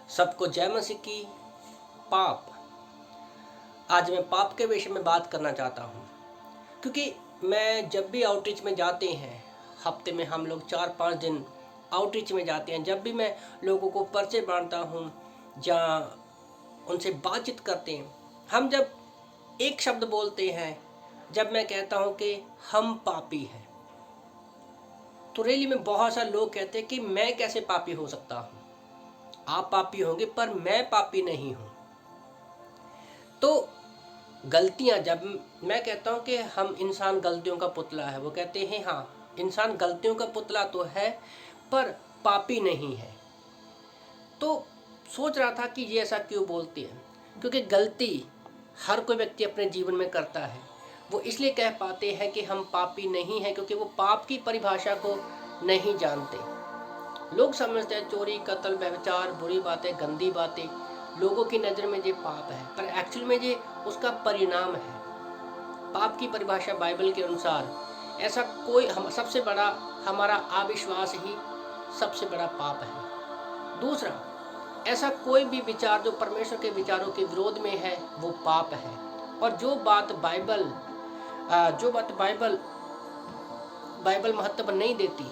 सबको जय मसीह की। पाप। आज मैं पाप के विषय में बात करना चाहता हूँ, क्योंकि मैं जब भी आउटरीच में जाते हैं, हफ्ते में हम लोग 4-5 दिन आउटरीच में जाते हैं, जब भी मैं लोगों को परिचय बांटता हूँ या उनसे बातचीत करते हैं, हम जब एक शब्द बोलते हैं, जब मैं कहता हूँ कि हम पापी हैं, तो रियली में बहुत सारे लोग कहते हैं कि मैं कैसे पापी हो सकता हूँ। आप पापी होंगे पर मैं पापी नहीं हूँ। तो गलतियाँ, जब मैं कहता हूँ कि हम इंसान गलतियों का पुतला है, वो कहते हैं हाँ, इंसान गलतियों का पुतला तो है पर पापी नहीं है। तो सोच रहा था कि ये ऐसा क्यों बोलते हैं, क्योंकि गलती हर कोई व्यक्ति अपने जीवन में करता है। वो इसलिए कह पाते हैं कि हम पापी नहीं हैं क्योंकि वो पाप की परिभाषा को नहीं जानते। लोग समझते हैं चोरी, कत्ल, व्यभिचार, बुरी बातें, गंदी बातें लोगों की नज़र में ये पाप है, पर एक्चुअल में ये उसका परिणाम है। पाप की परिभाषा बाइबल के अनुसार ऐसा कोई सबसे बड़ा हमारा अविश्वास ही सबसे बड़ा पाप है। दूसरा, ऐसा कोई भी विचार जो परमेश्वर के विचारों के विरोध में है वो पाप है। और जो बात बाइबल महत्व नहीं देती,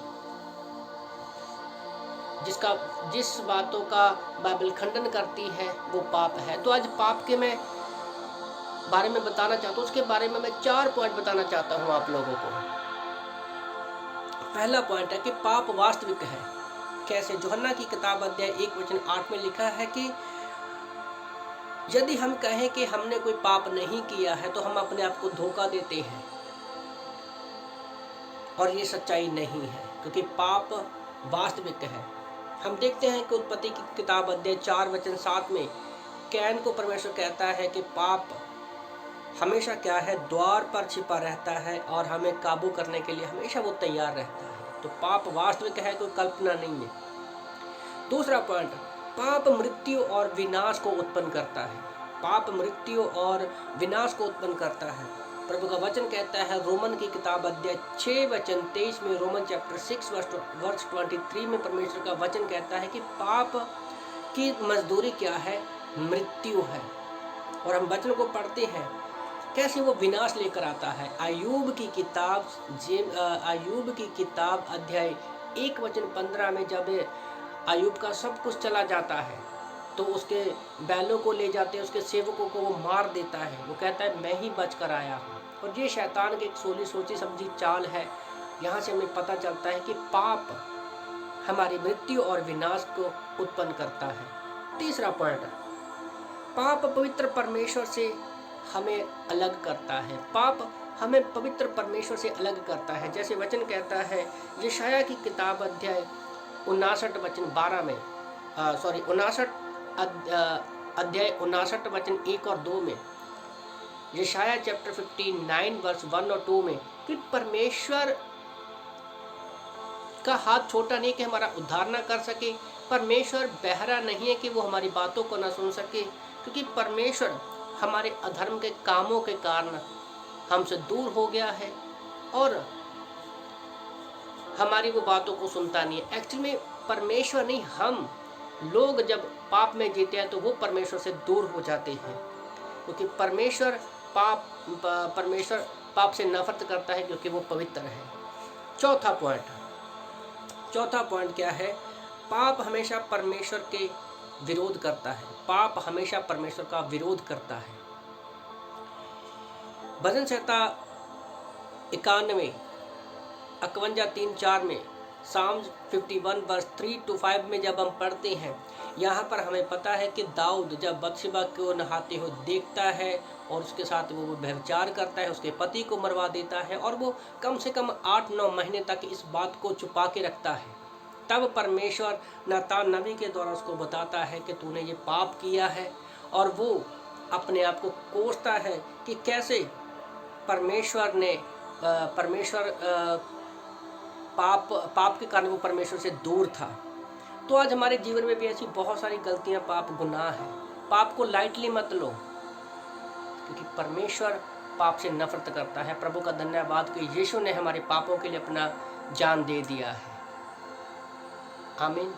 जिस बातों का बाइबल खंडन करती है, वो पाप है। तो आज पाप के मैं बारे में बताना चाहता हूँ, उसके बारे में मैं 4 पॉइंट बताना चाहता हूँ आप लोगों को। पहला पॉइंट है कि पाप वास्तविक है। कैसे? यूहन्ना की किताब अध्याय 1:8 में लिखा है कि यदि हम कहें कि हमने कोई पाप नहीं किया है तो हम अपने आप को धोखा देते हैं और ये सच्चाई नहीं है, क्योंकि पाप वास्तविक है। हम देखते हैं कि उत्पत्ति की किताब अध्याय 4:7 में कैन को परमेश्वर कहता है कि पाप हमेशा क्या है, द्वार पर छिपा रहता है और हमें काबू करने के लिए हमेशा वो तैयार रहता है। तो पाप वास्तविक है, कोई कल्पना नहीं है। दूसरा पॉइंट, पाप मृत्यु और विनाश को उत्पन्न करता है। पाप मृत्यु और विनाश को उत्पन्न करता है। प्रभु का वचन कहता है रोमन की किताब अध्याय 6:23 में, रोमन चैप्टर 6 वर्स 23 में परमेश्वर का वचन कहता है कि पाप की मजदूरी क्या है? मृत्यु है। और हम वचन को पढ़ते हैं कैसे वो विनाश लेकर आता है। अय्यूब की किताब अध्याय 1:15 में जब अय्यूब का सब कुछ चला जाता है तो उसके बैलों को ले जाते हैं, उसके सेवकों को वो मार देता है। वो कहता है मैं ही बच कर आया हूँ। और ये शैतान की एक सोची समझी चाल है। यहाँ से हमें पता चलता है कि पाप हमारी मृत्यु और विनाश को उत्पन्न करता है। तीसरा पॉइंट, पाप पवित्र परमेश्वर से हमें अलग करता है। पाप हमें पवित्र परमेश्वर से अलग करता है। जैसे वचन कहता है यशायाह की किताब अध्याय 59:12 में, अध्याय 59:1 और 2 में, यशायाह चैप्टर 59 वर्स 1 और 2 में, कि परमेश्वर का हाथ छोटा नहीं कि हमारा उद्धार ना कर सके। परमेश्वर बहरा नहीं है कि वो हमारी बातों को ना सुन सके, क्योंकि परमेश्वर हमारे अधर्म के कामों के कारण हमसे दूर हो गया है और हमारी वो बातों को सुनता नहीं है। एक्चुअली में परमेश्वर नहीं, हम लोग जब पाप में जीते हैं तो वो परमेश्वर से दूर हो जाते हैं, क्योंकि परमेश्वर पाप से नफरत करता है, क्योंकि वो पवित्र है। चौथा पॉइंट क्या है? पाप हमेशा परमेश्वर के विरोध करता है। पाप हमेशा परमेश्वर का विरोध करता है। भजन संहिता 91 51:3-4 में, साम्स 51 वर्स 3-5 में जब हम पढ़ते हैं, यहाँ पर हमें पता है कि दाऊद जब बत्शेबा को नहाते हुए देखता है और उसके साथ वो व्यभिचार करता है, उसके पति को मरवा देता है और वो कम से कम 8-9 महीने तक इस बात को छुपा के रखता है। तब परमेश्वर नातान नबी के द्वारा उसको बताता है कि तूने ये पाप किया है, और वो अपने आप को कोसता है कि कैसे परमेश्वर पाप के कारण वो परमेश्वर से दूर था। तो आज हमारे जीवन में भी ऐसी बहुत सारी गलतियां, पाप, गुनाह है। पाप को लाइटली मत लो, क्योंकि परमेश्वर पाप से नफरत करता है। प्रभु का धन्यवाद कि यीशु ने हमारे पापों के लिए अपना जान दे दिया है। आमीन।